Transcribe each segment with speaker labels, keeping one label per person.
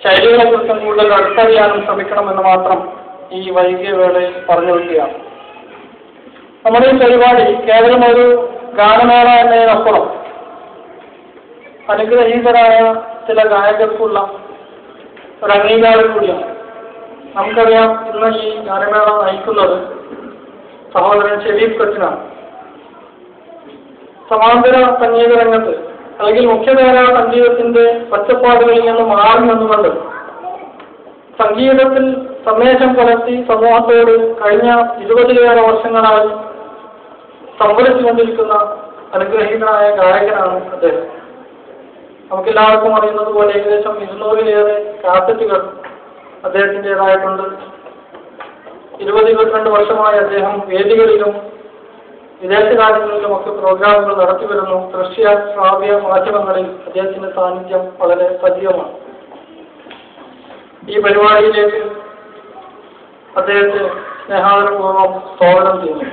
Speaker 1: ശൈലികളെക്കുറിച്ചും കൂടുതൽ അടുത്തറിയാനും ശ്രമിക്കണമെന്ന് മാത്രം ഈ വൈകിയ വേളയിൽ പറഞ്ഞു വയ്ക്കുകയാണ്. നമ്മുടെ ഈ പരിപാടി കേവലം ഒരു ഗാനമേള എന്നതിനപ്പുറം അനുഗ്രഹീതരായ ചില ഗായകർക്കുള്ള ഒരു അംഗീകാരം കൂടിയാണ്. നമുക്കറിയാം, ഇന്ന് ഈ ഗാനമേള നയിക്കുന്നത് സഹോദരൻ ഷെരീഫ് കൊച്ചിനാണ്. സമാന്തര സംഗീത രംഗത്ത് അല്ലെങ്കിൽ മുഖ്യധാര സംഗീതത്തിന്റെ പച്ചപ്പാടുകളിൽ നിന്ന് മാറി നിന്നുകൊണ്ട് സംഗീതത്തിൽ സന്ദേശം പുലർത്തി സമൂഹത്തോട് കഴിഞ്ഞ 20-ലേറെ വർഷങ്ങളായി സംവദിച്ചുകൊണ്ടിരിക്കുന്ന അനുഗ്രഹീതനായ ഗായകനാണ് അദ്ദേഹം. നമുക്കെല്ലാവർക്കും അറിയുന്നത് പോലെ ഏകദേശം 200-ലേറെ കാസറ്റുകൾ അദ്ദേഹത്തിൻ്റെതായിട്ടുണ്ട്. 20-22 വർഷമായി അദ്ദേഹം വേദികളിലും വിദേശ രാജ്യങ്ങളിലുമൊക്കെ പ്രോഗ്രാമുകൾ നടത്തിവരുന്നു. ദൃശ്യ ശ്രാവ്യ മാധ്യമങ്ങളിൽ അദ്ദേഹത്തിന്റെ സാന്നിധ്യം വളരെ സജീവമാണ്. ഈ പരിപാടിയിലേക്ക് അദ്ദേഹത്തെ സ്നേഹാദരപൂർവ്വം സ്വാഗതം ചെയ്യുന്നു.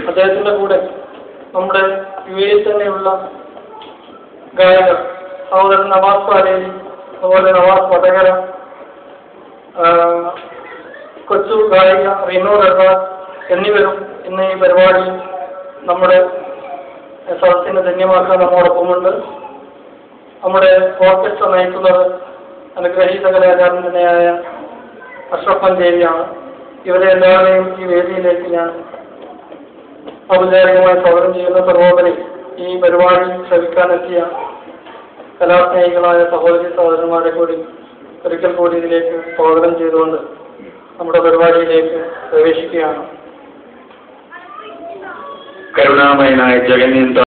Speaker 1: അദ്ദേഹത്തിന്റെ കൂടെ നമ്മുടെ യുഎഇ തന്നെയുള്ള ഗായകർ സഹോദരൻ നവാസ് പാലേരി, അതുപോലെ നവാസ് വടകര, കൊച്ചു ഗായിക റീനു റസ എന്നിവരും ഇന്ന് ഈ പരിപാടി നമ്മുടെ സദസ്സിനെ ധന്യമാക്കാൻ നമ്മോടൊപ്പമുണ്ട്. നമ്മുടെ ഓർക്കസ്ട്ര നയിക്കുന്നത് അനുഗ്രഹീത കലാകാരൻ തന്നെയായ അഷ്റഫ് മഞ്ചേരിയാണ്. ഇവരെ എല്ലാവരെയും ഈ വേദിയിലേക്ക് ഞാൻ ഔപചാരികമായി സ്വാഗതം ചെയ്യുന്ന സർവോപരി ഈ പരിപാടി ശ്രമിക്കാനെത്തിയ കലാസ്നേഹികളായ സഹോദരന്മാരെ കൂടി ഒരിക്കൽ കൂടി ഇതിലേക്ക് സ്വാഗതം ചെയ്തുകൊണ്ട് നമ്മുടെ പരിപാടിയിലേക്ക് പ്രവേശിക്കുകയാണ്.
Speaker 2: കരുണാമയനായ ജഗന്നീന്ദ